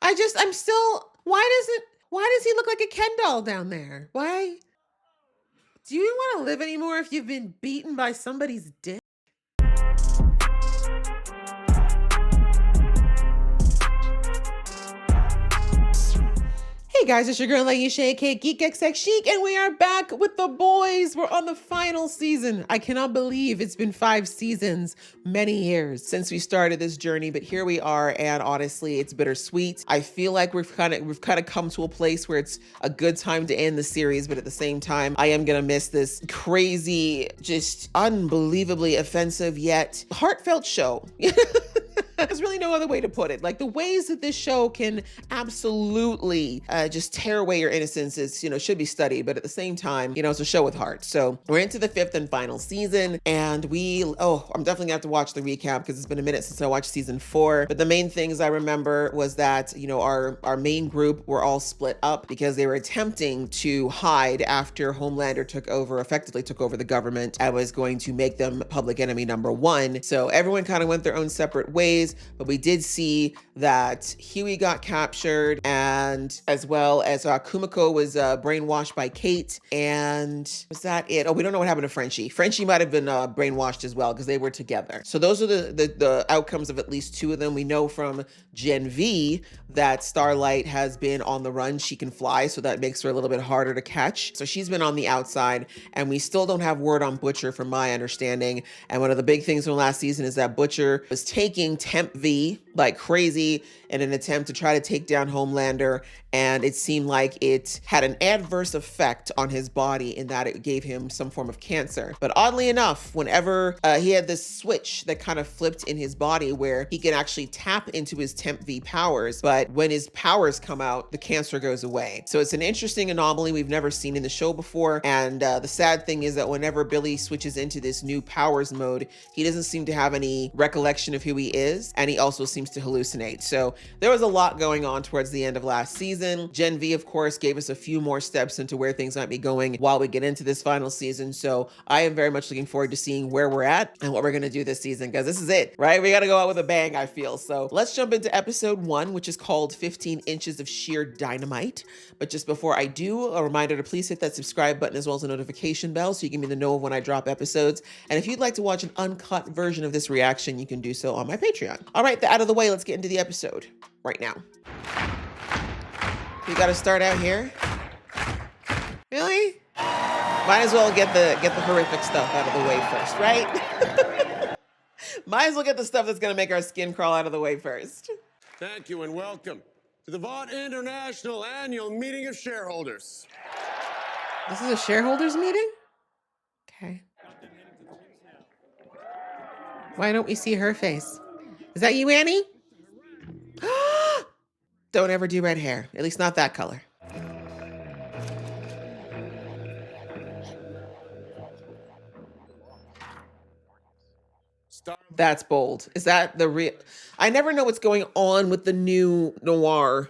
I'm still, why does he look like a Ken doll down there? Why? Do you want to live anymore if you've been beaten by somebody's dick? Hey guys, it's your girl Laisha, aka Geek XX Chic, and we are back with the boys. We're on the final season. I cannot believe it's been 5 seasons, many years since we started this journey, but here we are, and honestly, it's bittersweet. I feel like we've kind of come to a place where it's a good time to end the series, but at the same time, I am gonna miss this crazy, just unbelievably offensive yet heartfelt show. There's really no other way to put it. Like the ways that this show can absolutely just tear away your innocence is, should be studied. But at the same time, it's a show with heart. So we're into the 5th and final season, and I'm definitely gonna have to watch the recap because it's been a minute since I watched season 4. But the main things I remember was that, our main group were all split up because they were attempting to hide after Homelander effectively took over the government and was going to make them public enemy number 1. So everyone kind of went their own separate ways, but we did see that Huey got captured, and as well as Kumiko was brainwashed by Kate. And was that it? Oh, we don't know what happened to Frenchie. Frenchie might have been brainwashed as well because they were together. So those are the outcomes of at least 2 of them. We know from Gen V that Starlight has been on the run. She can fly, so that makes her a little bit harder to catch. So she's been on the outside, and we still don't have word on Butcher from my understanding. And one of the big things from last season is that Butcher was taking Temp V like crazy in an attempt to try to take down Homelander, and it seemed like it had an adverse effect on his body in that it gave him some form of cancer. But oddly enough, whenever he had this switch that kind of flipped in his body where he can actually tap into his Temp V powers, but when his powers come out, the cancer goes away. So it's an interesting anomaly we've never seen in the show before, and the sad thing is that whenever Billy switches into this new powers mode, he doesn't seem to have any recollection of who he is, and he also seems to hallucinate. So there was a lot going on towards the end of last season. Gen V, of course, gave us a few more steps into where things might be going while we get into this final season. So I am very much looking forward to seeing where we're at and what we're going to do this season, because this is it, right? We got to go out with a bang, I feel. So let's jump into episode 1, which is called 15 Inches of Sheer Dynamite. But just before I do, a reminder to please hit that subscribe button as well as the notification bell so you can be the know of when I drop episodes. And if you'd like to watch an uncut version of this reaction, you can do so on my Patreon. All right, out of the way, let's get into the episode right now. We got to start out here. Really? Might as well get the horrific stuff out of the way first, right? Might as well get the stuff that's going to make our skin crawl out of the way first. Thank you and welcome to the Vought International Annual Meeting of Shareholders. This is a shareholders meeting? Okay. Why don't we see her face? Is that you, Annie? Don't ever do red hair. At least not that color. That's bold. Is that the real? I never know what's going on with the new noir.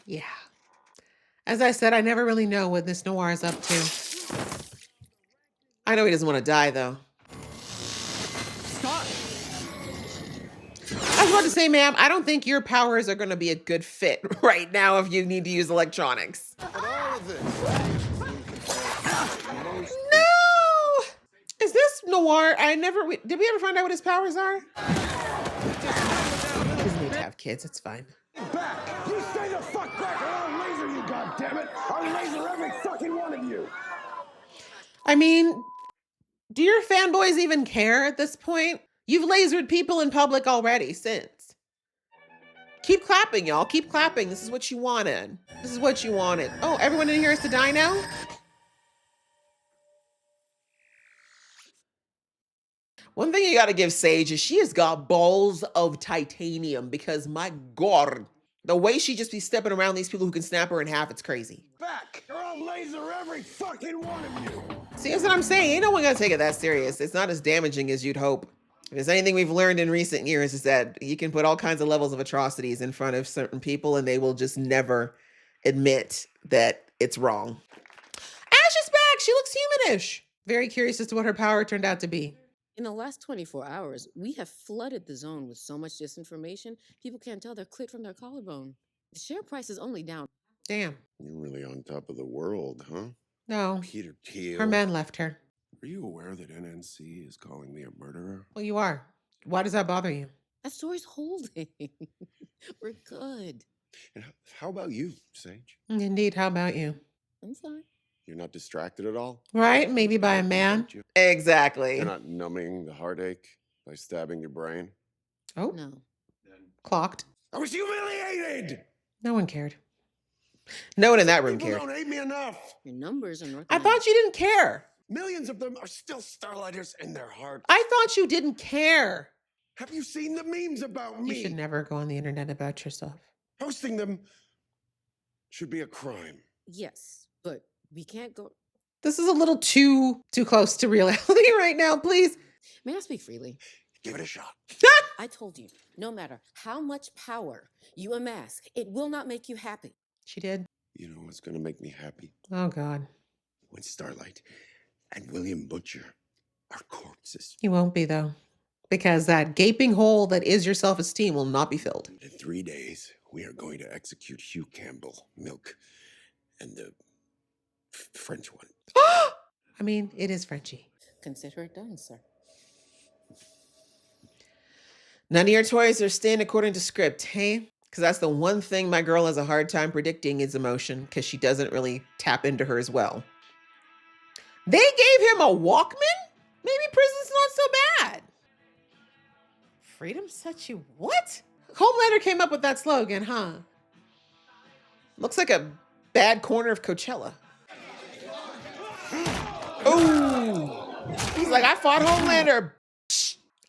Yeah. As I said, I never really know what this noir is up to. I know he doesn't want to die, though. Stop! I was about to say, ma'am, I don't think your powers are going to be a good fit right now if you need to use electronics. All of this. No! Is this noir? Did we ever find out what his powers are? He doesn't need to have kids. It's fine. Back! You stay the fuck back or I'll laser you, goddammit! I'll laser every fucking one of you! I mean, do your fanboys even care at this point? You've lasered people in public already since. Keep clapping, y'all. Keep clapping. This is what you wanted. This is what you wanted. Oh, everyone in here is to die now? One thing you got to give Sage is she has got balls of titanium, because my God, the way she just be stepping around these people who can snap her in half, it's crazy. Back or I'll laser every fucking one of you! See, that's what I'm saying. Ain't no one gonna take it that serious. It's not as damaging as you'd hope. If there's anything we've learned in recent years, is that you can put all kinds of levels of atrocities in front of certain people and they will just never admit that it's wrong. Ash is back. She looks humanish. Very curious as to what her power turned out to be. In the last 24 hours, we have flooded the zone with so much disinformation, people can't tell their clit from their collarbone. The share price is only down. Damn. You're really on top of the world, huh? No, Peter Thiel. her man left her. Are you aware that NNC is calling me a murderer? Well, you are. Why does that bother you? That story's holding. We're good. And how about you, Sage? Indeed, how about you? I'm sorry. You're not distracted at all? Right? Maybe by a man? Aren't you? Exactly. You're not numbing the heartache by stabbing your brain? Oh, No. clocked. I was humiliated! No one cared. No one in that room People cared. don't hate me enough! Your numbers are North I America. thought you didn't care. Millions of them are still Starlighters in their hearts. I thought you didn't care. Have you seen the memes about You me? should never go on the internet about yourself. Posting them should be a crime. Yes, but we can't go. This is a little too close to reality right now, please. May I speak freely? Give it a shot. I told you, no matter how much power you amass, it will not make you happy. She did. You know what's gonna make me happy? Oh, God. When Starlight and William Butcher are corpses. You won't be, though. Because that gaping hole that is your self-esteem will not be filled. In 3 days, we are going to execute Hugh Campbell, Milk, and the French one. I mean, it is Frenchie. Consider it done, sir. None of your toys are staying according to script, hey? Because that's the one thing my girl has a hard time predicting is emotion, because she doesn't really tap into her as well. They gave him a Walkman? Maybe prison's not so bad. Freedom set you what? Homelander came up with that slogan, huh? Looks like a bad corner of Coachella. Ooh. He's like, I fought Homelander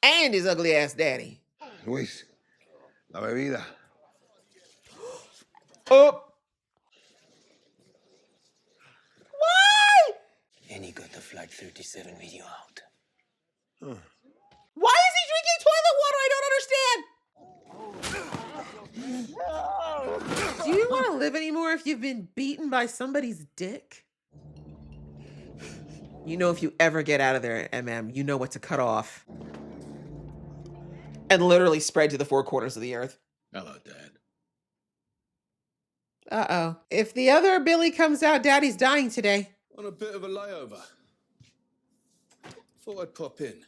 and his ugly ass daddy. Luis, la bebida. Oh. Why? And he got the Flight 37 video out. Why is he drinking toilet water? I don't understand. Do you want to live anymore if you've been beaten by somebody's dick? You know, if you ever get out of there, MM, you know what to cut off. And literally spread to the four corners of the earth. Hello, Dad. Uh-oh. If the other Billy comes out, Daddy's dying today. On a bit of a layover. Thought I'd pop in.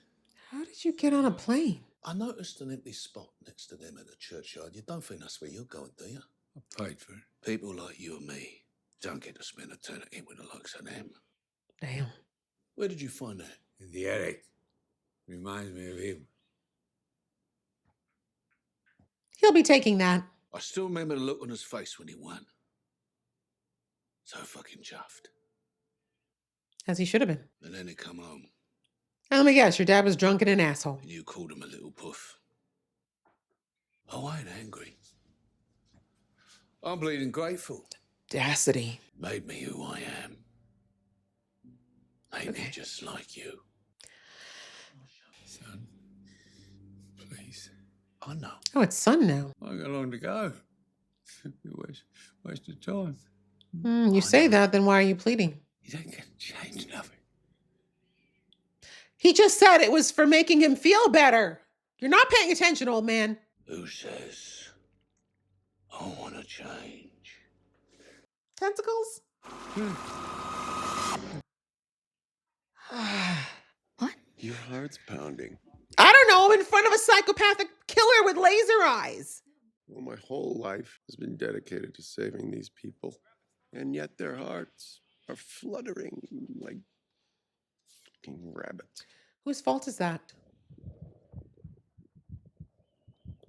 How did you get on a plane? I noticed an empty spot next to them at the churchyard. You don't think that's where you're going, do you? I paid for it. People like you and me don't get to spend eternity with the likes of them. Damn. Where did you find that? In the attic. Reminds me of him. He'll be taking that. I still remember the look on his face when he won. So fucking chuffed. As he should have been. And then he come home, And let me guess, your dad was drunk and an asshole. and you called him a little puff. Oh, I ain't angry. I'm bleeding grateful. Audacity. Made me who I am. Made me Okay. just like you. Son, please. I know. Oh, it's son now. I got long to go. Waste of time. You say that, then why are you pleading? You ain't gonna change nothing. He just said it was for making him feel better. You're not paying attention, old man. Who says I wanna change? Tentacles? Your heart's pounding. I don't know. I'm in front of a psychopathic killer with laser eyes. Well, my whole life has been dedicated to saving these people. And yet their hearts are fluttering like fucking rabbits. Whose fault is that?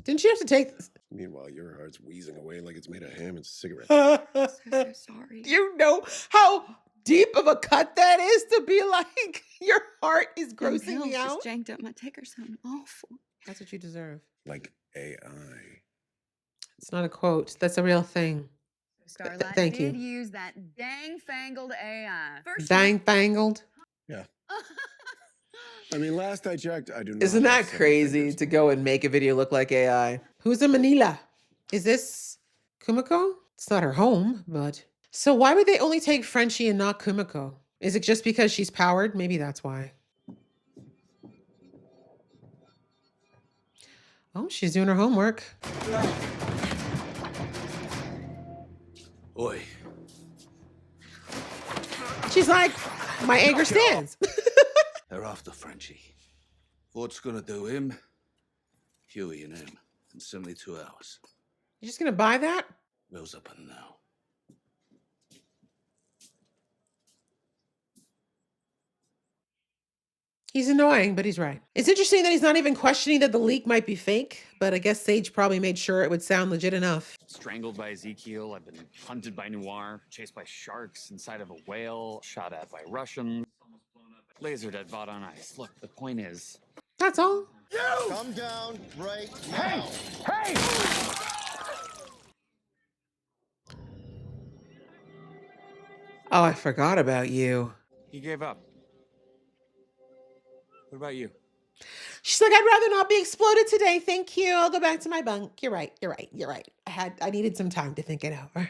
Didn't you have to take this? Meanwhile, your heart's wheezing away like it's made of ham and cigarettes. So sorry. You know how deep of a cut that is to be like, your heart is Them grossing me pills out? just janked up my ticker sound awful. That's what you deserve. Like AI. It's not a quote. That's a real thing. Starlight thank did you. use that dang fangled AI. First Dang fangled. Yeah. I mean, last I checked, I do not. Isn't have that 7 crazy fingers. to go and make a video look like AI? Who's in Manila? Is this Kumiko? It's not her home, but... So why would they only take Frenchie and not Kumiko? Is it just because she's powered? Maybe that's why. Oh, she's doing her homework. Oi. She's like, my anger stands. They're after Frenchie. What's gonna do him? Huey and him in 72 hours. You're just gonna buy that? Will's up and now. He's annoying, but he's right. It's interesting that he's not even questioning that the leak might be fake, but I guess Sage probably made sure it would sound legit enough. Strangled by Ezekiel, I've been hunted by Noir, chased by sharks inside of a whale, shot at by Russians, laser dead bought on ice. Look, the point is... That's all. Come down right now. Hey! Oh, I forgot about you. He gave up. What about you? She's like, I'd rather not be exploded today. Thank you. I'll go back to my bunk. You're right. You're right. You're right. I needed some time to think it over.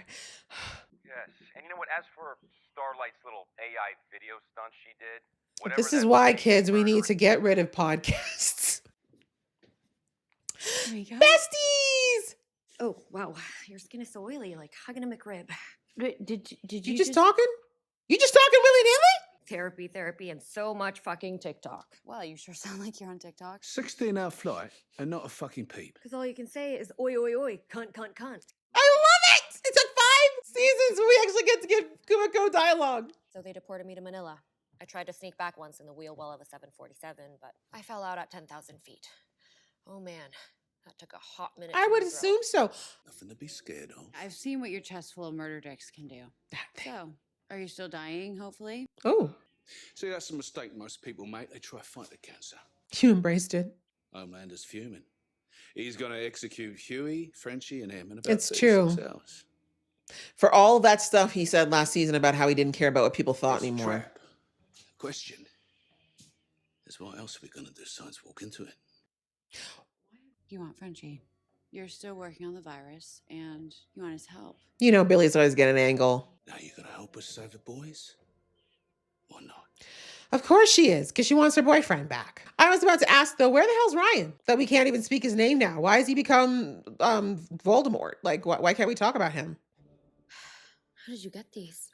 Yes, and you know what? As for Starlight's little AI video stunt she did, This is why, kids, we need to get rid of podcasts. There you go. Besties! Oh, wow. Your skin is so oily, like hugging a McRib. Did You just talking? You just talking willy-nilly? Therapy, and so much fucking TikTok. Well, you sure sound like you're on TikTok. 16-hour flight and not a fucking peep. Because all you can say is oi, oi, oi, cunt, cunt, cunt. I love it! It took 5 seasons when we actually get to get Kumiko dialogue. So they deported me to Manila. I tried to sneak back once in the wheel well of a 747, but I fell out at 10,000 feet. Oh man, that took a hot minute. I to would regrow. assume so. Nothing to be scared of. I've seen what your chest full of murder dicks can do. So, are you still dying, hopefully? Oh, See, that's a mistake most people make. They try to fight the cancer. you embraced it. Homelander's fuming. He's going to execute Huey, Frenchie, and him in about It's 36 true. hours. For all that stuff he said last season about how he didn't care about what people thought It's a anymore. trap. The question is, what else are we going to do besides walk into it? You want Frenchie. You're still working on the virus, and you want his help. You know Billy's always getting an angle. Now you going to help us save the boys? Or not? Of course she is, because she wants her boyfriend back. I was about to ask, though, where the hell's Ryan? That we can't even speak his name now. Why has he become Voldemort? Like, why can't we talk about him? How did you get these?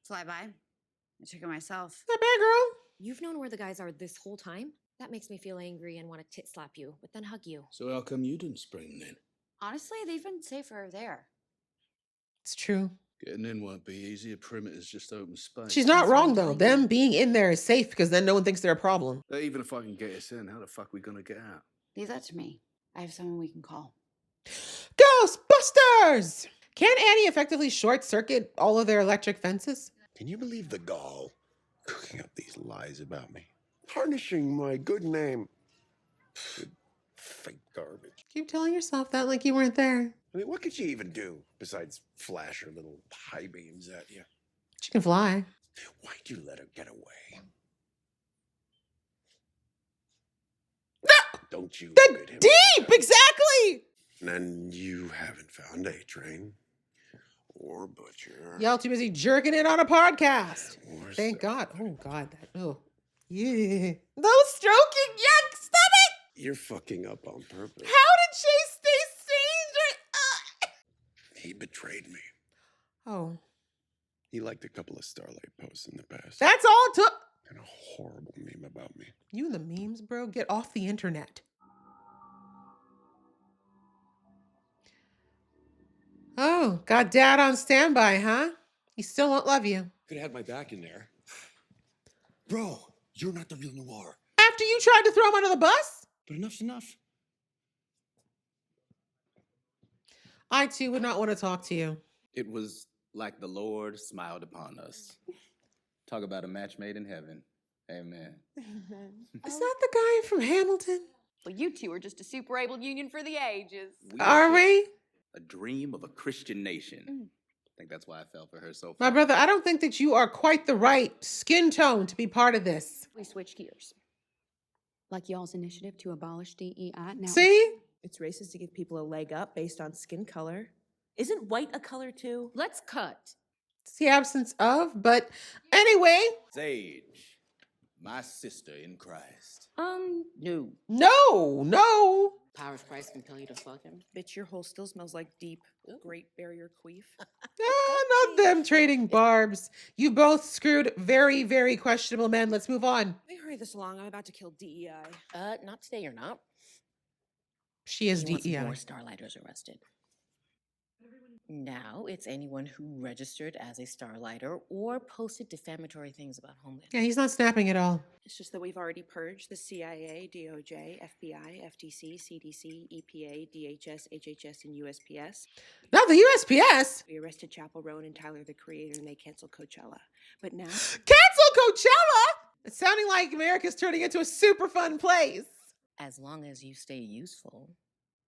Fly by. I took it myself. Not bad, girl. You've known where the guys are this whole time? That makes me feel angry and want to tit slap you, but then hug you. So how come you didn't spring then? Honestly, they've been safer there. It's true. Getting in won't be easy. A perimeter's just open space. She's not That's what wrong, I'm though. telling Them you. being in there is safe because then no one thinks they're a problem. But even if I can get us in, how the fuck are we going to get out? Leave that to me. I have someone we can call. Ghostbusters! Can Annie effectively short circuit all of their electric fences? Can you believe the gall? Cooking up these lies about me. Tarnishing my good name. Good fake garbage. Keep telling yourself that like you weren't there. I mean, what could she even do besides flash her little high beams at you? She can fly. Why'd you let her get away? Don't you The look at him deep! Exactly! And you haven't found A-Train or Butcher. Y'all too busy jerking it on a podcast. or Thank Sa- God. Oh, God. Oh, yeah. No stroking. Yuck. Stop it. You're fucking up on purpose. How did Chase stay sane? He betrayed me. Oh, He liked a couple of Starlight posts in the past. that's all it took. And a horrible meme about me. You and the memes, bro. Get off the internet. Oh, got dad on standby, huh? He still won't love you. Could have had my back in there. Bro, you're not the real Noir. After you tried to throw him under the bus? But enough's enough. I too would not want to talk to you. It was like the Lord smiled upon us. Talk about a match made in heaven. Amen. Is that the guy from Hamilton? Well, you two are just a super able union for the ages. Are we? A dream of a Christian nation. I think that's why I fell for her so far. My brother, I don't think that you are quite the right skin tone to be part of this. We switch gears. Like y'all's initiative to abolish DEI. Now, See? It's racist to give people a leg up based on skin color. Isn't white a color too? Let's cut. It's the absence of, but anyway. Sage, My sister in Christ. No. No. Power's price compel you to fuck him? Bitch, your hole still smells like deep Great Barrier Queef. Not them trading barbs. You both screwed very, very questionable men. Let's move on. Let me hurry this along. I'm about to kill DEI. Not today, you're not. She is He wants DEI. more Starlighters arrested. Now it's anyone who registered as a Starlighter or posted defamatory things about Homeland. Yeah, he's not snapping at all. It's just that we've already purged the CIA, DOJ, FBI, FTC, CDC, EPA, DHS, HHS, and USPS. Not the USPS. We arrested Chappell Roan and Tyler, the Creator, and they canceled Coachella. But now... Cancel Coachella? It's sounding like America's turning into a super fun place. As long as you stay useful,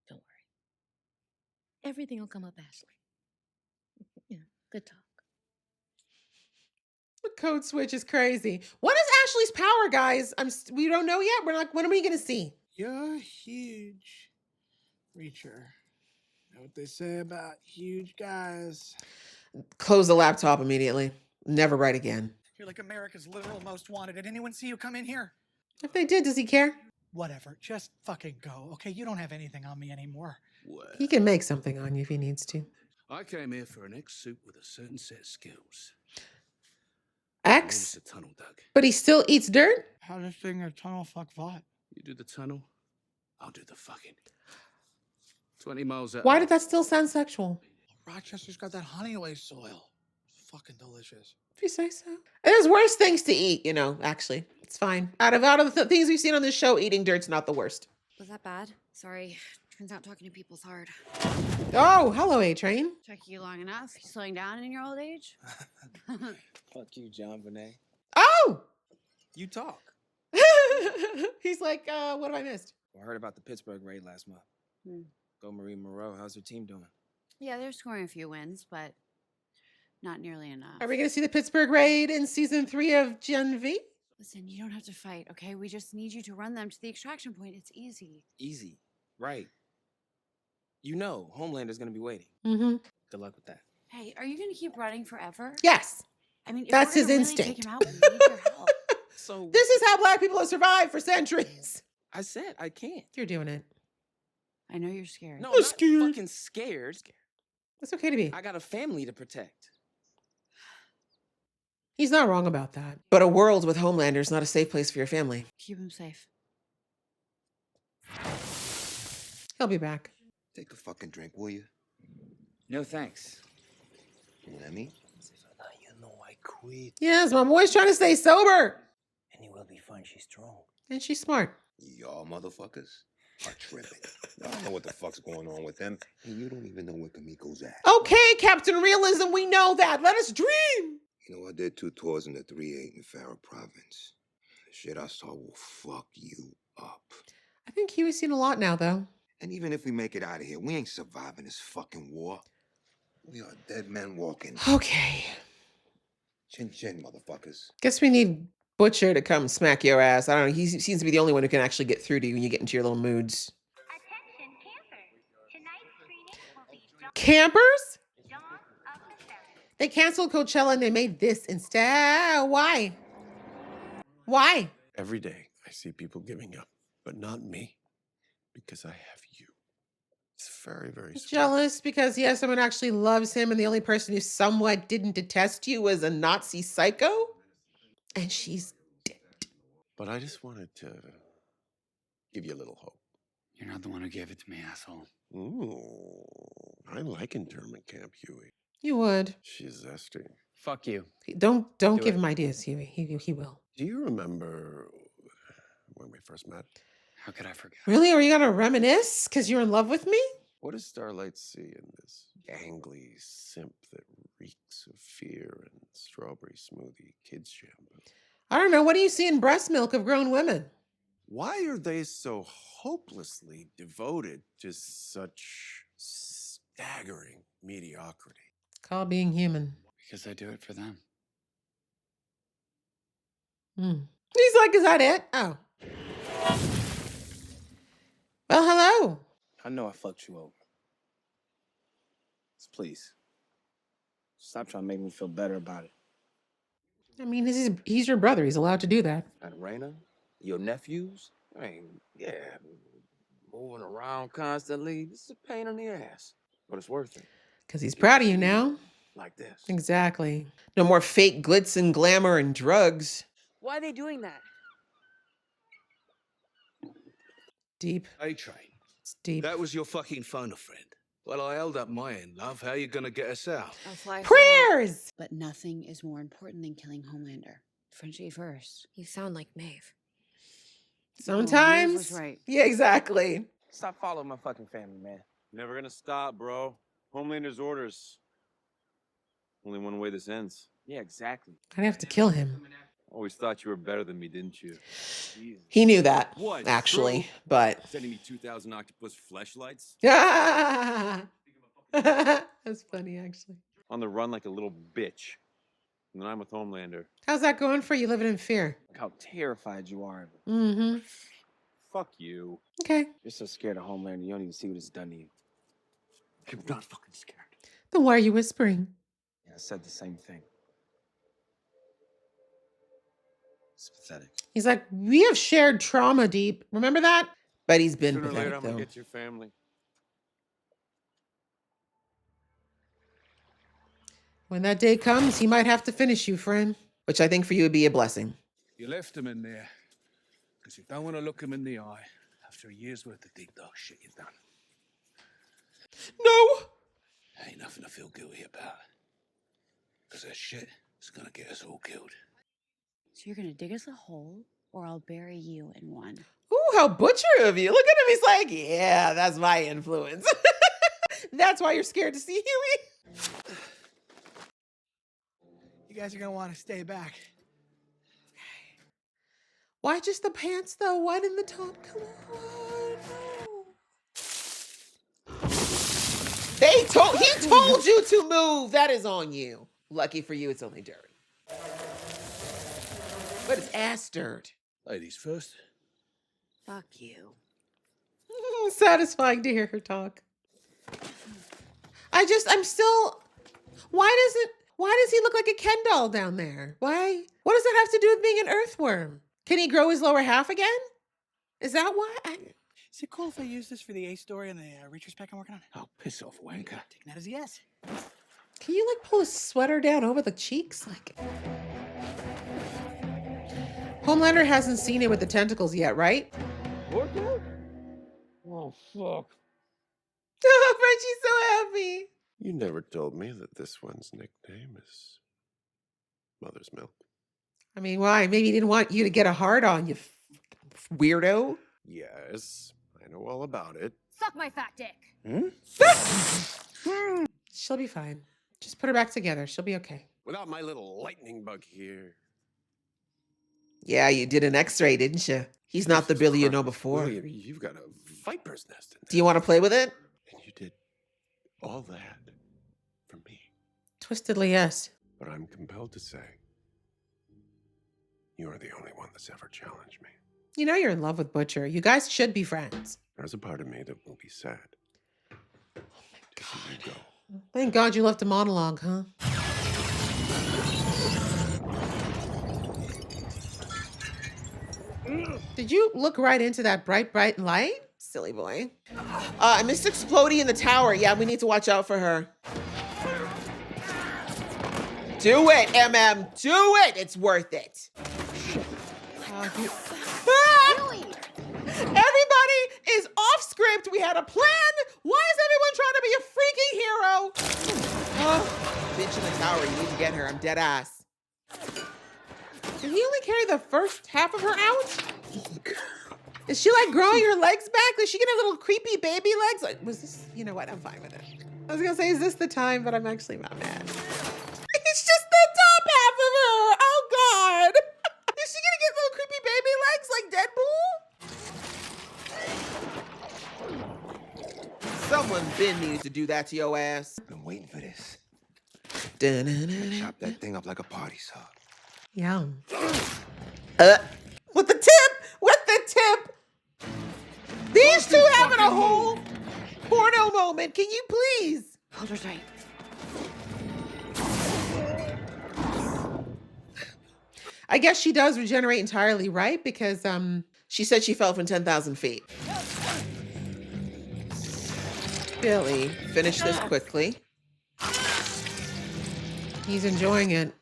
don't worry. Everything will come up, Ashley. Yeah, good talk. The code switch is crazy. What is Ashley's power, guys? We don't know yet. We're not. When are we gonna see? You're a huge reacher. Know what they say about huge guys? Close the laptop immediately. Never write again. You're like America's literal most wanted. Did anyone see you come in here? If they did, does he care? Whatever. Just fucking go, okay? You don't have anything on me anymore. Well, He can make something on you if he needs to. I came here for an ex-suit with a certain set of skills. X? The tunnel dug. But he still eats dirt? How does thing a tunnel fuck what? You do the tunnel, I'll do the fucking. 20 miles out. Why did that still sound sexual? Rochester's got that honey-away soil. It's fucking delicious. If you say so. There's worse things to eat, actually. It's fine. Out of the things we've seen on this show, eating dirt's not the worst. Was that bad? Sorry. Turns out talking to people's hard. Oh, hello, A-Train. Took you long enough. You slowing down in your old age? Fuck you, John Bonet. Oh! You talk. He's like, what have I missed? I heard about the Pittsburgh raid last month. Go Marie Moreau. How's her team doing? Yeah, they're scoring a few wins, but not nearly enough. Are we going to see the Pittsburgh raid in season 3 of Gen V? Listen, you don't have to fight, okay? We just need you to run them to the extraction point. It's easy. Easy. Right. You know, Homelander's gonna be waiting. Mm-hmm. Good luck with that. Hey, are you going to keep running forever? Yes. I mean, if That's we're his gonna really instinct. Take him out, we need your help. So This is how Black people have survived for centuries. I said I can't. You're doing it. I know you're scared. No, I'm not fucking scared. It's okay to be. I got a family to protect. He's not wrong about that. But a world with Homelander is not a safe place for your family. Keep him safe. He'll be back. Take a fucking drink, will you? No thanks. You know what I mean? You know I quit. Yes, my boy's trying to stay sober. And it will be fine. She's strong. And she's smart. Y'all motherfuckers are tripping. Y'all know what the fuck's going on with him, and you don't even know where Kamiko's at. Okay, Captain Realism, we know that. Let us dream. You know, I did 2 tours in the 3-8 in Farah province. The shit I saw will fuck you up. I think Huey's seen a lot now, though. And even if we make it out of here, we ain't surviving this fucking war. We are dead men walking. Okay. Chin chin, motherfuckers. Guess we need Butcher to come smack your ass. I don't know. He seems to be the only one who can actually get through to you when you get into your little moods. Campers? They canceled Coachella and they made this instead. Why? Why? Every day I see people giving up, but not me, because I have you. It's very, very He's sweet. jealous because he has someone who actually loves him, and the only person who somewhat didn't detest you was a Nazi psycho. And she's But I just wanted to give you a little hope. You're not the one who gave it to me, asshole. Ooh, I like internment camp, Huey. You would. She's zesty. Fuck you. Don't Do give it. him ideas, Huey. He will. Do you remember when we first met? How could I forget? Really? Are you gonna reminisce because you're in love with me? What does Starlight see in this gangly simp that reeks of fear and strawberry smoothie kids shampoo? I don't know. What do you see in breast milk of grown women? Why are they so hopelessly devoted to such staggering mediocrity? It's called being human. Because I do it for them. He's like, is that it? Oh. Well, hello. I know I fucked you over. So please, stop trying to make me feel better about it. I mean, he's your brother. He's allowed to do that. And Raina, your nephews? I mean, yeah, moving around constantly. This is a pain in the ass, but it's worth it. Because he's proud of you now. Like this. Exactly. No more fake glitz and glamour and drugs. Why are they doing that? Deep. A-Train. It's deep. That was your fucking phone a friend. Well, I held up my end, love. How you gonna get us out? I'll fly Prayers! But nothing is more important than killing Homelander. Frenchie first. You sound like Maeve. Sometimes. Maeve was right. Yeah, exactly. Stop following my fucking family, man. Never gonna stop, bro. Homelander's orders. Only one way this ends. Yeah, exactly. I'd have to kill him. Always thought you were better than me, didn't you? Jesus. He knew that, What? actually, True? but... Sending me 2,000 octopus fleshlights? That's funny, actually. On the run like a little bitch. And then I'm with Homelander. How's that going for you living in fear? Look how terrified you are of it. Mm-hmm. Fuck you. Okay. You're so scared of Homelander, you don't even see what it's done to you. I'm not fucking scared. Then why are you whispering? Yeah, I said the same thing. It's pathetic. He's like, we have shared trauma, Deep. Remember that? But he's been Sooner or later, pathetic, I'm gonna though. get your family. When that day comes, he might have to finish you, friend. Which I think for you would be a blessing. You left him in there because you don't want to look him in the eye after a year's worth of deep dog shit you've done. No! Ain't nothing to feel guilty about. Because that shit is gonna get us all killed. So you're gonna dig us a hole, or I'll bury you in one. Ooh, how butcher of you. Look at him. He's like, yeah, that's my influence. That's why you're scared to see Huey. You guys are gonna want to stay back. Why just the pants, though? Why didn't the top come on? He told you to move. That is on you. Lucky for you, it's only dirty. But it's ass dirt. Ladies first. Fuck you. Satisfying to hear her talk. I'm still, why does he look like a Ken doll down there? Why? What does that have to do with being an earthworm? Can he grow his lower half again? Is that why? Is it cool if I use this for the A story and the Reacher's pack I'm working on? Oh, piss off, wanker. Taking that as a yes. Can you like pull his sweater down over the cheeks? Like, Homelander hasn't seen it with the tentacles yet, right? What? Oh, fuck. Oh, Frenchie's so happy. You never told me that this one's nickname is Mother's Milk. I mean, why? Maybe he didn't want you to get a hard on, you weirdo. Yes, I know all about it. Suck my fat dick. She'll be fine. Just put her back together. She'll be okay. Without my little lightning bug here. Yeah, you did an x-ray, didn't you? He's not the Billy you know before. William, you've got a viper's nest in there. Do you want to play with it? And you did all that for me. Twistedly, yes. But I'm compelled to say, you're the only one that's ever challenged me. You know you're in love with Butcher. You guys should be friends. There's a part of me that will be sad. Oh my God. You go. Thank God you left a monologue, huh? Did you look right into that bright light? Silly boy. I missed Explodey in the tower. Yeah, we need to watch out for her. Do it, MM. Do it. It's worth it. Everybody is off script. We had a plan. Why is everyone trying to be a freaking hero? Oh, bitch in the tower. You need to get her. I'm dead ass. Did he only carry the first half of her out? Is she like growing her legs back? Is she getting little creepy baby legs? Like, was this, you know what? I'm fine with it. I was gonna say, is this the time? But I'm actually not mad. It's just the top half of her. Oh God. Is she gonna get little creepy baby legs like Deadpool? Someone been needed to do that to your ass. Been waiting for this. Dun-dun-dun-dun. Chop that thing up like a party saw. Yum. With the tip! With the tip! These two having a whole porno moment. Can you please? Hold her tight. I guess she does regenerate entirely, right? Because she said she fell from 10,000 feet. Billy, finish this quickly. He's enjoying it.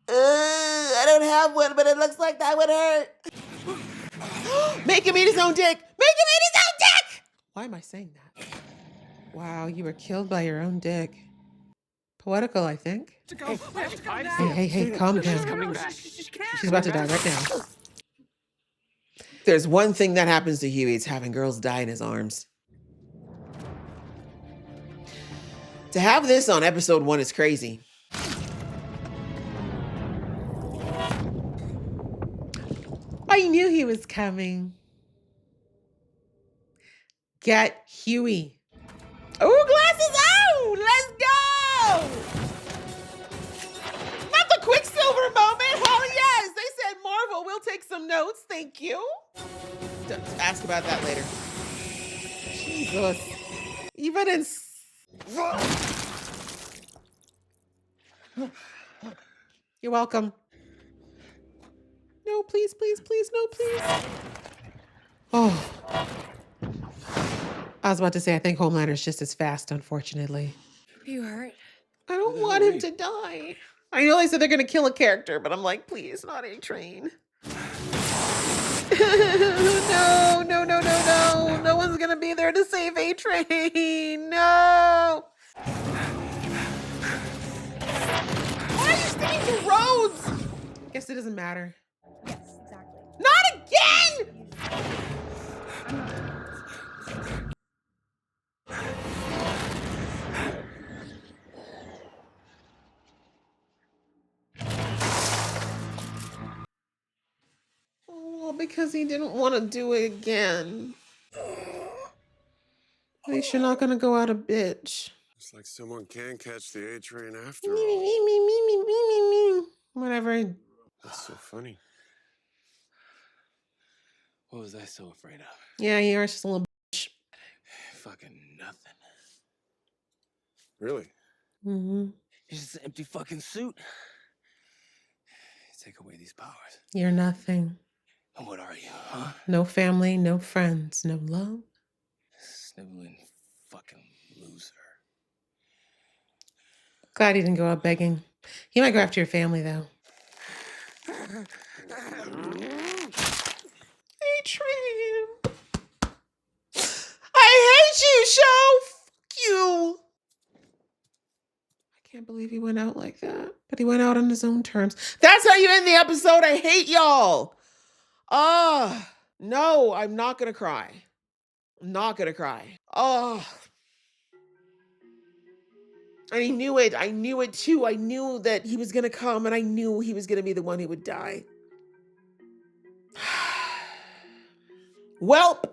I don't have one, but it looks like that would hurt. Make him eat his own dick. Make him eat his own dick. Why am I saying that? Wow, you were killed by your own dick. Poetical, I think. Hey, calm down. She's about to die right now. There's one thing that happens to Huey, it's having girls die in his arms. To have this on episode 1 is crazy. I knew he was coming. Get Huey. Oh, glasses out! Let's go! Not the Quicksilver moment. Oh, yes. They said, Marvel, we'll take some notes. Thank you. Ask about that later. Jesus. Even in... You're welcome. No, please, please, please, no, please. Oh. I was about to say, I think Homelander's just as fast, unfortunately. You hurt? I don't want him to die. I know they said they're going to kill a character, but I'm like, please, not A-Train. No. No one's going to be there to save A-Train. No. Why are you sticking to roads? Guess it doesn't matter. Yes, exactly. Not again! Oh, because he didn't want to do it again. At least you're not gonna go out a bitch. It's like someone can catch the A-Train after all. Whatever. That's so funny. What was I so afraid of? Yeah, you are just a little bitch. Fucking nothing. Really? Mm-hmm. It's just an empty fucking suit. Take away these powers. You're nothing. And what are you, huh? No family, no friends, no love. Sniveling fucking loser. Glad he didn't go out begging. He might go after your family, though. A-Train. I hate you, show. Fuck you. I can't believe he went out like that. But he went out on his own terms. That's how you end the episode. I hate y'all. No, I'm not gonna cry. I'm not gonna cry. Oh. And he knew it. I knew it too. I knew that he was gonna come and I knew he was gonna be the one who would die. Welp.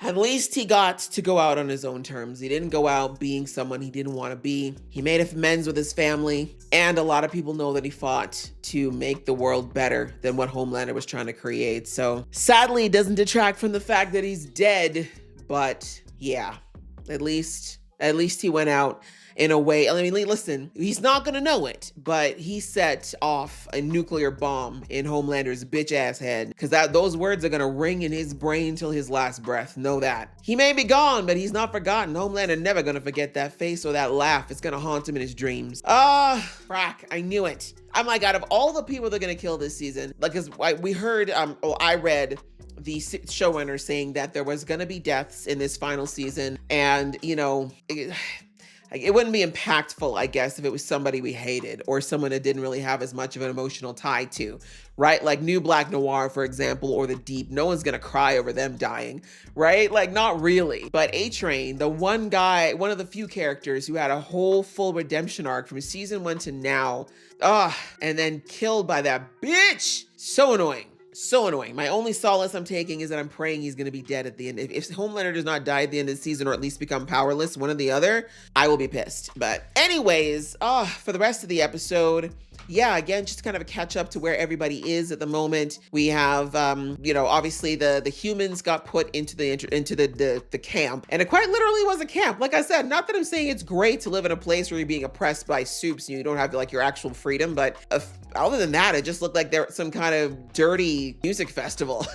At least he got to go out on his own terms. He didn't go out being someone he didn't want to be. He made amends with his family. And a lot of people know that he fought to make the world better than what Homelander was trying to create. So sadly, it doesn't detract from the fact that he's dead. But yeah, at least he went out in a way. I mean, listen, he's not gonna know it, but he set off a nuclear bomb in Homelander's bitch ass head, because those words are gonna ring in his brain till his last breath. Know that. He may be gone, but he's not forgotten. Homelander never gonna forget that face or that laugh. It's gonna haunt him in his dreams. Frack, I knew it. I'm like, out of all the people they're gonna kill this season, like, cause we heard, I read the showrunner saying that there was gonna be deaths in this final season, and you know, it wouldn't be impactful, I guess, if it was somebody we hated or someone that didn't really have as much of an emotional tie to, right? Like New Black Noir, for example, or The Deep. No one's gonna cry over them dying, right? Like, not really. But A-Train, the one guy, one of the few characters who had a whole full redemption arc from season 1 to now, and then killed by that bitch. So annoying. So annoying. My only solace I'm taking is that I'm praying he's going to be dead at the end. If Homelander does not die at the end of the season, or at least become powerless, one or the other, I will be pissed. But anyways, for the rest of the episode, yeah, again, just kind of a catch up to where everybody is at the moment. We have, obviously the humans got put into the camp, and it quite literally was a camp. Like I said, not that I'm saying it's great to live in a place where you're being oppressed by soups and you don't have like your actual freedom, but other than that, it just looked like there was some kind of dirty music festival,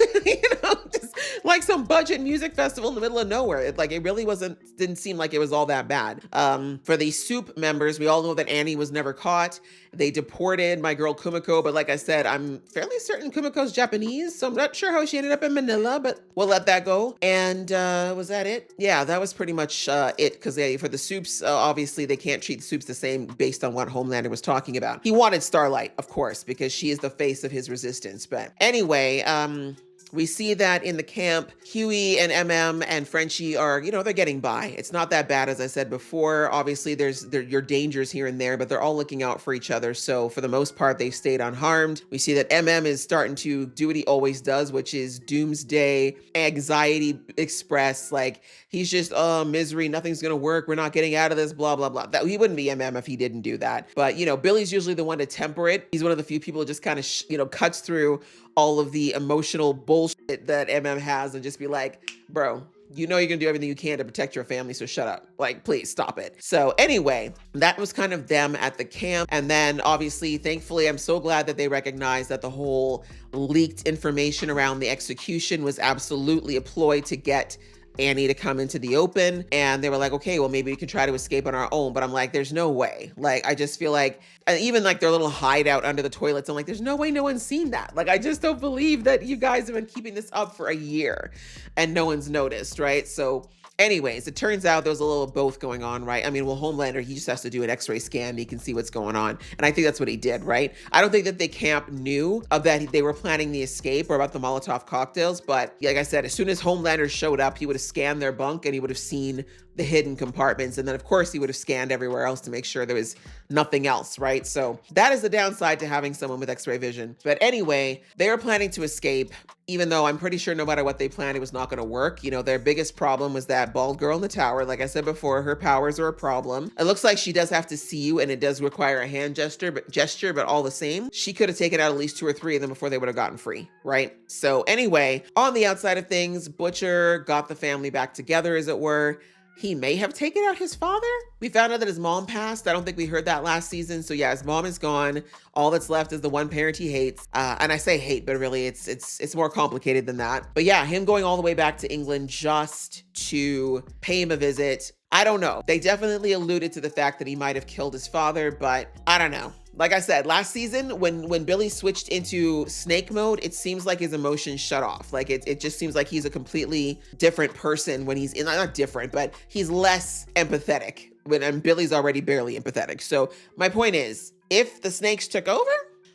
just like some budget music festival in the middle of nowhere. It really didn't seem like it was all that bad. For the soup members, we all know that Annie was never caught. They deported my girl Kumiko, but like I said, I'm fairly certain Kumiko's Japanese, so I'm not sure how she ended up in Manila, but we'll let that go. And was that it? Yeah, that was pretty much it, because for the soups, obviously they can't treat the soups the same based on what Homelander was talking about. He wanted Starlight, of course, because she is the face of his resistance. But anyway, we see that in the camp, Huey and MM and Frenchie are, they're getting by. It's not that bad, as I said before. Obviously, there's your dangers here and there, but they're all looking out for each other. So for the most part, they've stayed unharmed. We see that MM is starting to do what he always does, which is doomsday, anxiety express. Like, he's just, misery, nothing's gonna work, we're not getting out of this, blah, blah, blah. He wouldn't be MM if he didn't do that. But, Billy's usually the one to temper it. He's one of the few people who just kind of, cuts through all of the emotional bullshit that MM has and just be like, bro, you're gonna do everything you can to protect your family, so shut up. Like, please stop it. So anyway, that was kind of them at the camp. And then obviously, thankfully, I'm so glad that they recognized that the whole leaked information around the execution was absolutely a ploy to get Annie to come into the open. And they were like, okay, well, maybe we can try to escape on our own. But I'm like, there's no way. Like, I just feel like, even like their little hideout under the toilets, I'm like, there's no way no one's seen that. Like, I just don't believe that you guys have been keeping this up for a year and no one's noticed, right? So anyways, it turns out there was a little of both going on, right? I mean, well, Homelander, he just has to do an x-ray scan and he can see what's going on. And I think that's what he did, right? I don't think that the camp knew of that they were planning the escape or about the Molotov cocktails. But like I said, as soon as Homelander showed up, he would have scanned their bunk and he would have seen the hidden compartments. And then of course he would have scanned everywhere else to make sure there was nothing else, right? So that is the downside to having someone with x-ray vision. But anyway, they were planning to escape, even though I'm pretty sure no matter what they planned, it was not going to work. Their biggest problem was that bald girl in the tower. Like I said before, her powers are a problem. It looks like she does have to see you and it does require a hand gesture, but all the same, she could have taken out at least 2 or 3 of them before they would have gotten free, right? So anyway, on the outside of things, Butcher got the family back together, as it were. He may have taken out his father. We found out that his mom passed. I don't think we heard that last season. So yeah, his mom is gone. All that's left is the one parent he hates. And I say hate, but really it's more complicated than that. But yeah, him going all the way back to England just to pay him a visit. I don't know. They definitely alluded to the fact that he might have killed his father, but I don't know. Like I said, last season, when Billy switched into snake mode, it seems like his emotions shut off. Like it just seems like he's a completely different person when he's not different, but he's less empathetic and Billy's already barely empathetic. So my point is, if the snakes took over,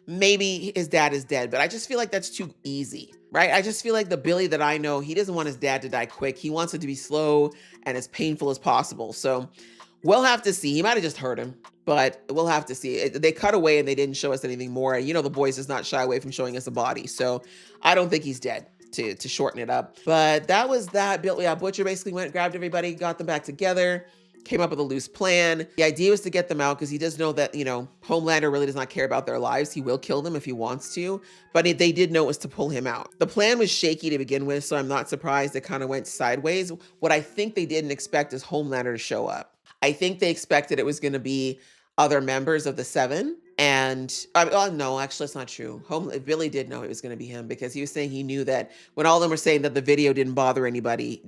maybe his dad is dead, but I just feel like that's too easy, right? I just feel like the Billy that I know, he doesn't want his dad to die quick. He wants it to be slow and as painful as possible. So we'll have to see. He might have just hurt him, but we'll have to see. They cut away and they didn't show us anything more. And the boys does not shy away from showing us a body. So I don't think he's dead, to shorten it up. But that was that. Yeah, Butcher basically went, grabbed everybody, got them back together, came up with a loose plan. The idea was to get them out because he does know that, Homelander really does not care about their lives. He will kill them if he wants to, but they did know it was to pull him out. The plan was shaky to begin with, so I'm not surprised it kind of went sideways. What I think they didn't expect is Homelander to show up. I think they expected it was going to be other members of the 7. And no, actually, that's not true. Billy did know it was going to be him because he was saying he knew that when all of them were saying that the video didn't bother anybody,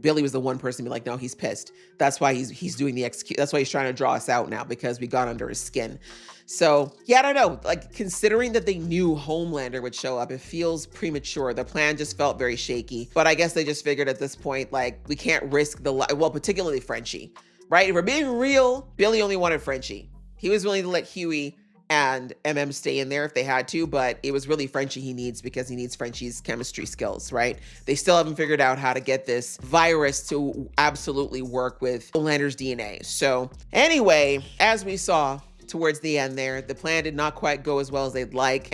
Billy was the one person to be like, no, he's pissed. That's why he's doing the execute. That's why he's trying to draw us out now because we got under his skin. So yeah, I don't know. Like considering that they knew Homelander would show up, it feels premature. The plan just felt very shaky. But I guess they just figured at this point, like we can't risk particularly Frenchie, right? If we're being real, Billy only wanted Frenchie. He was willing to let Huey and MM stay in there if they had to, but it was really Frenchie he needs because he needs Frenchie's chemistry skills, right? They still haven't figured out how to get this virus to absolutely work with Homelander's DNA. So anyway, as we saw towards the end there, the plan did not quite go as well as they'd like.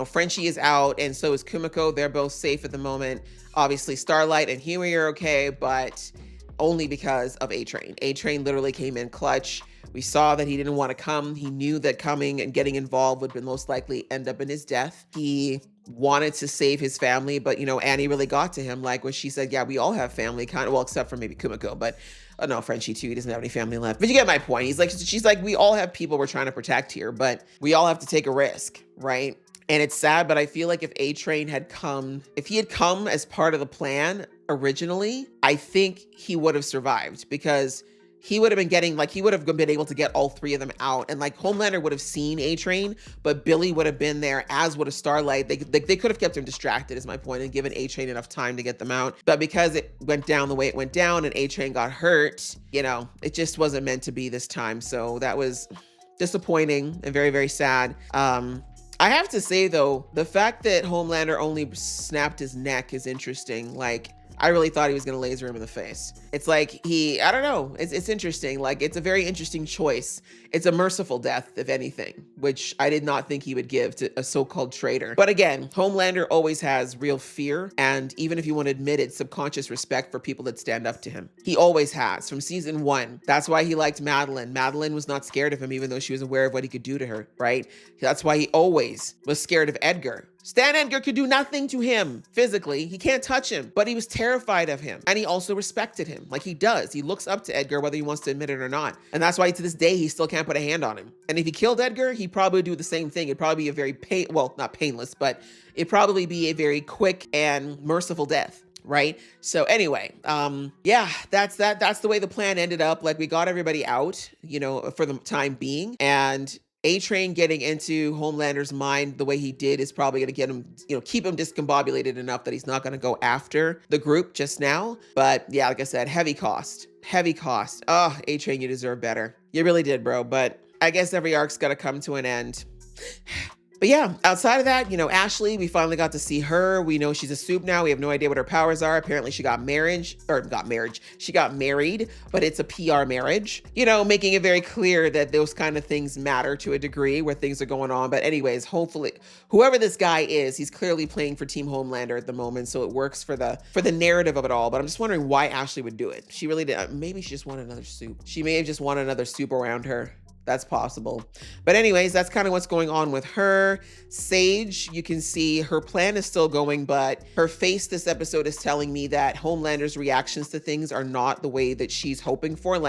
Frenchie is out and so is Kumiko. They're both safe at the moment. Obviously Starlight and Huey are okay, but only because of A-Train. A-Train literally came in clutch. We saw that he didn't want to come. He knew that coming and getting involved would most likely end up in his death. He wanted to save his family, but Annie really got to him, like when she said, yeah, we all have family, kind of, well, except for maybe Kumiko, but no, Frenchie too, he doesn't have any family left. But you get my point. She's like, we all have people we're trying to protect here, but we all have to take a risk, right? And it's sad, but I feel like if A-Train had come, if he had come as part of the plan originally, I think he would have survived, because he would have been getting, he would have been able to get all three of them out. And Homelander would have seen A-Train, but Billy would have been there, as would a Starlight. They could have kept him distracted, is my point, and given A-Train enough time to get them out. But because it went down the way it went down and A-Train got hurt, it just wasn't meant to be this time. So that was disappointing and very, very sad. I have to say, though, the fact that Homelander only snapped his neck is interesting. I really thought he was going to laser him in the face. It's I don't know. It's interesting. It's a very interesting choice. It's a merciful death, if anything, which I did not think he would give to a so-called traitor. But again, Homelander always has real fear, and even if you want to admit it, subconscious respect for people that stand up to him. He always has, from season 1. That's why he liked Madeline. Madeline was not scared of him, even though she was aware of what he could do to her, right? That's why he always was scared of Edgar. Stan Edgar could do nothing to him physically. He can't touch him, but he was terrified of him. And he also respected him, like he does. He looks up to Edgar, whether he wants to admit it or not. And that's why to this day, he still can't put a hand on him. And if he killed Edgar, he'd probably do the same thing. It'd probably be a very not painless, but it'd probably be a very quick and merciful death. Right. So anyway, yeah, that's the way the plan ended up. We got everybody out, for the time being, and A-Train getting into Homelander's mind the way he did is probably going to get him, keep him discombobulated enough that he's not going to go after the group just now. But yeah, like I said, heavy cost. Oh, A-Train, you deserve better. You really did, bro. But I guess every arc's got to come to an end. But yeah, outside of that, Ashley, we finally got to see her. We know she's a soup now. We have no idea what her powers are. Apparently she got married, but it's a PR marriage, making it very clear that those kind of things matter to a degree where things are going on. But anyways, hopefully, whoever this guy is, he's clearly playing for Team Homelander at the moment. So it works for the narrative of it all. But I'm just wondering why Ashley would do it. She really did. Maybe she just wanted another soup. She may have just wanted another soup around her. That's possible. But anyways, that's kind of what's going on with her. Sage, you can see her plan is still going, but her face this episode is telling me that Homelander's reactions to things are not the way that she's hoping for.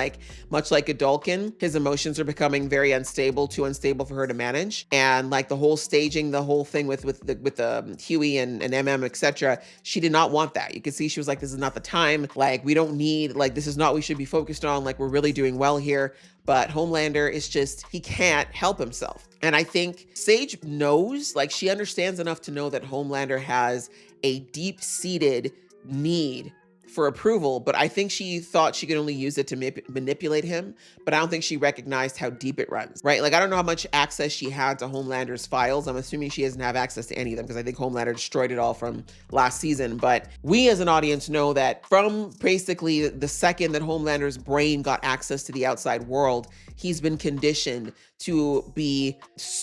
Much like Adolkin, his emotions are becoming very unstable, too unstable for her to manage. And the whole staging, the whole thing with Huey and MM, etc., she did not want that. You can see she was like, this is not the time. We don't need, this is not what we should be focused on. We're really doing well here. But Homelander is he can't help himself. And I think Sage knows, she understands enough to know that Homelander has a deep-seated need for approval, but I think she thought she could only use it to manipulate him, but I don't think she recognized how deep it runs, right? I don't know how much access she had to Homelander's files. I'm assuming she doesn't have access to any of them because I think Homelander destroyed it all from last season, but we as an audience know that from basically the second that Homelander's brain got access to the outside world, he's been conditioned to be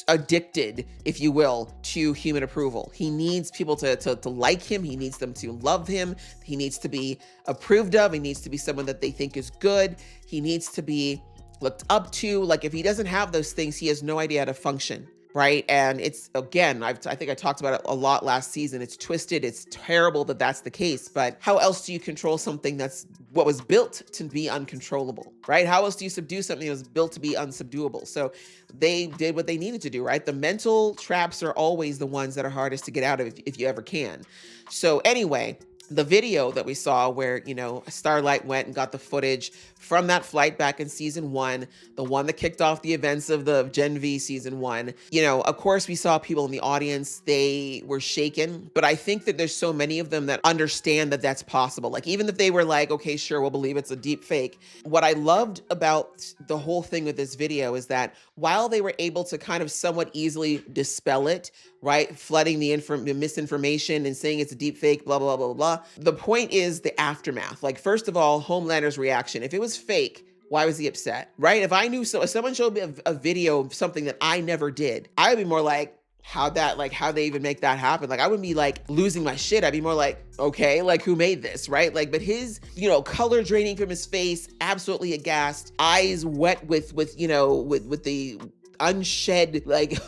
addicted, if you will, to human approval. He needs people to like him. He needs them to love him. He needs to be approved of. He needs to be someone that they think is good. He needs to be looked up to. If he doesn't have those things, he has no idea how to function. Right. And it's, again, I think I talked about it a lot last season. It's twisted. It's terrible that that's the case. But how else do you control something that's what was built to be uncontrollable? Right. How else do you subdue something that was built to be unsubduable? So they did what they needed to do. Right. The mental traps are always the ones that are hardest to get out of if you ever can. So anyway, the video that we saw where, Starlight went and got the footage from that flight back in season 1, the one that kicked off the events of the Gen V season 1, of course we saw people in the audience, they were shaken, but I think that there's so many of them that understand that that's possible. Even if they were okay, sure, we'll believe it's a deep fake. What I loved about the whole thing with this video is that while they were able to kind of somewhat easily dispel it, right, flooding the misinformation and saying it's a deep fake, blah, blah, blah, blah, blah. The point is the aftermath. First of all, Homelander's reaction. If it was fake, why was he upset, right? If someone showed me a video of something that I never did, I would be more like, how they even make that happen. Like, I wouldn't be like losing my shit. I'd be more like, okay, like who made this, right? Like, but his, color draining from his face, absolutely aghast, eyes wet with the unshed like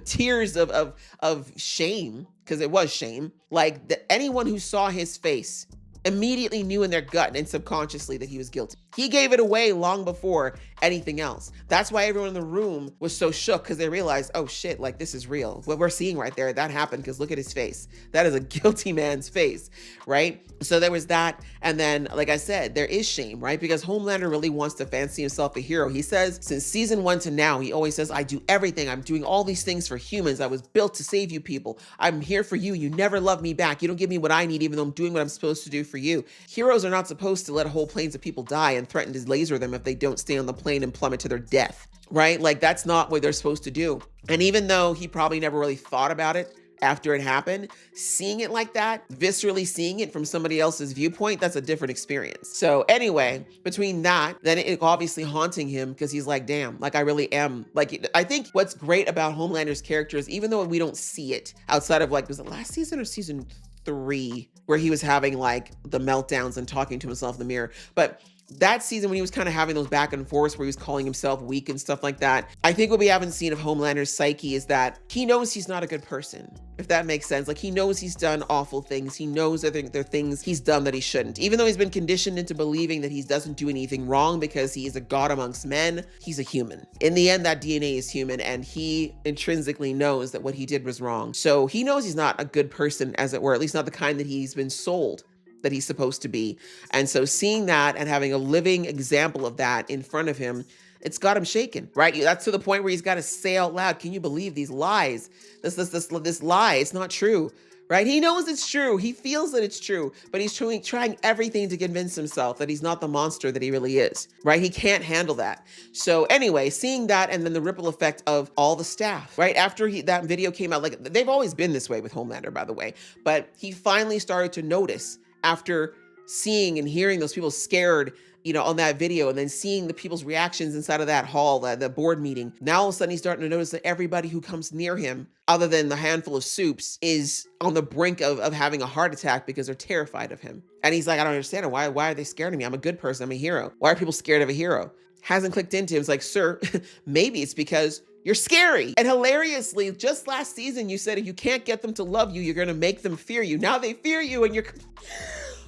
tears of shame, because it was shame. Like, anyone who saw his face immediately knew in their gut and subconsciously that he was guilty. He gave it away long before anything else. That's why everyone in the room was so shook, because they realized, oh shit, like this is real. What we're seeing right there, that happened, because look at his face. That is a guilty man's face, right? So there was that. And then, like I said, there is shame, right? Because Homelander really wants to fancy himself a hero. He says, since season 1 to now, he always says, I do everything. I'm doing all these things for humans. I was built to save you people. I'm here for you. You never love me back. You don't give me what I need, even though I'm doing what I'm supposed to do for you. Heroes are not supposed to let whole planes of people die and threaten to laser them if they don't stay on the plane and plummet to their death, right? Like, that's not what they're supposed to do. And even though he probably never really thought about it after it happened, seeing it like that, viscerally seeing it from somebody else's viewpoint, that's a different experience. So anyway, between that, then it obviously haunting him, because he's like, damn, like I really am. Like, I think what's great about Homelander's character is, even though we don't see it outside of, like, was it last season or season 3 where he was having like the meltdowns and talking to himself in the mirror, but that season when he was kind of having those back and forths where he was calling himself weak and stuff like that, I think what we haven't seen of Homelander's psyche is that he knows he's not a good person, if that makes sense. Like, he knows he's done awful things. He knows that there are things he's done that he shouldn't. Even though he's been conditioned into believing that he doesn't do anything wrong because he is a god amongst men, he's a human. In the end, that DNA is human, and he intrinsically knows that what he did was wrong. So he knows he's not a good person, as it were, at least not the kind that he's been sold that he's supposed to be. And so seeing that and having a living example of that in front of him, it's got him shaken, right? That's to the point where he's got to say out loud, can you believe these lies? This lie, it's not true, right? He knows it's true. He feels that it's true, but he's trying everything to convince himself that he's not the monster that he really is, right? He can't handle that. So anyway, seeing that, and then the ripple effect of all the staff, right? After that video came out, like, they've always been this way with Homelander, by the way, but he finally started to notice after seeing and hearing those people scared, on that video, and then seeing the people's reactions inside of that hall, the board meeting. Now all of a sudden he's starting to notice that everybody who comes near him, other than the handful of soups, is on the brink of having a heart attack because they're terrified of him. And he's like, I don't understand it. Why are they scared of me? I'm a good person. I'm a hero. Why are people scared of a hero? Hasn't clicked into him. It's like, sir, maybe it's because you're scary. And hilariously, just last season, you said if you can't get them to love you, you're going to make them fear you. Now they fear you, and you're...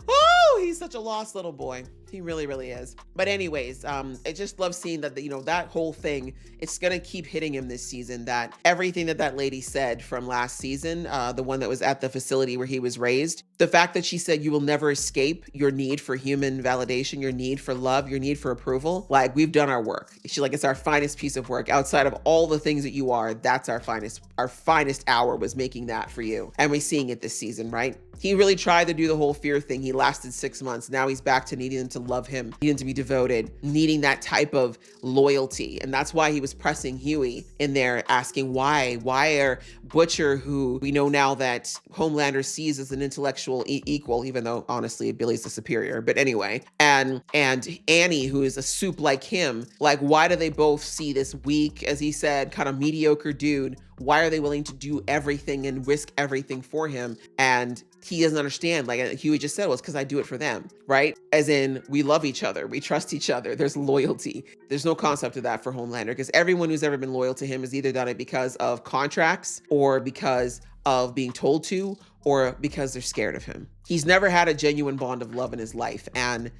Oh, he's such a lost little boy. He really, really is. But anyways, I just love seeing that, that whole thing, it's going to keep hitting him this season, that everything that lady said from last season, the one that was at the facility where he was raised, the fact that she said you will never escape your need for human validation, your need for love, your need for approval. Like, we've done our work. She's like, it's our finest piece of work. Outside of all the things that you are, that's our finest hour was making that for you. And we're seeing it this season, right? He really tried to do the whole fear thing. He lasted 6 months. Now he's back to needing them to love him, needing to be devoted, needing that type of loyalty. And that's why he was pressing Huey in there, asking why are Butcher, who we know now that Homelander sees as an intellectual equal, even though honestly Billy's the superior, but anyway, and Annie, who is a soup like him, like, why do they both see this weak, as he said, kind of mediocre dude? Why are they willing to do everything and risk everything for him? And he doesn't understand. Like Huey just said, well, it's because I do it for them, right? As in, we love each other. We trust each other. There's loyalty. There's no concept of that for Homelander, because everyone who's ever been loyal to him has either done it because of contracts or because of being told to, or because they're scared of him. He's never had a genuine bond of love in his life. And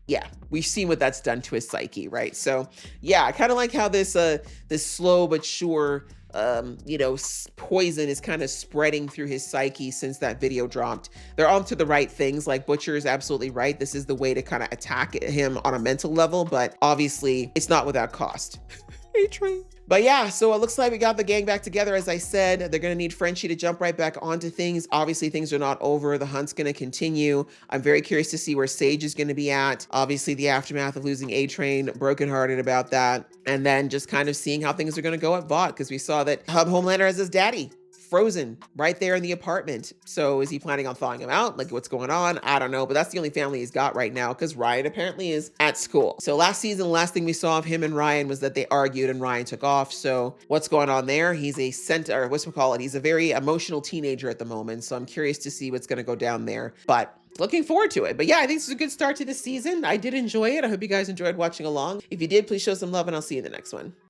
yeah, we've seen what that's done to his psyche, right? So yeah, I kind of like how this slow but sure poison is kind of spreading through his psyche since that video dropped. They're on to the right things. Like, Butcher is absolutely right. This is the way to kind of attack him on a mental level, but obviously it's not without cost. A-Train. But yeah, so it looks like we got the gang back together. As I said, they're going to need Frenchie to jump right back onto things. Obviously, things are not over. The hunt's going to continue. I'm very curious to see where Sage is going to be at. Obviously, the aftermath of losing A-Train, brokenhearted about that. And then just kind of seeing how things are going to go at Vought, because we saw that Homelander has his daddy frozen right there in the apartment. So is he planning on thawing him out? Like, what's going on? I don't know, but that's the only family he's got right now because Ryan apparently is at school. So last season, the last thing we saw of him and Ryan was that they argued and Ryan took off. So what's going on there? He's a he's a very emotional teenager at the moment. So I'm curious to see what's going to go down there, but looking forward to it. But yeah, I think this is a good start to the season. I did enjoy it. I hope you guys enjoyed watching along. If you did, please show some love and I'll see you in the next one.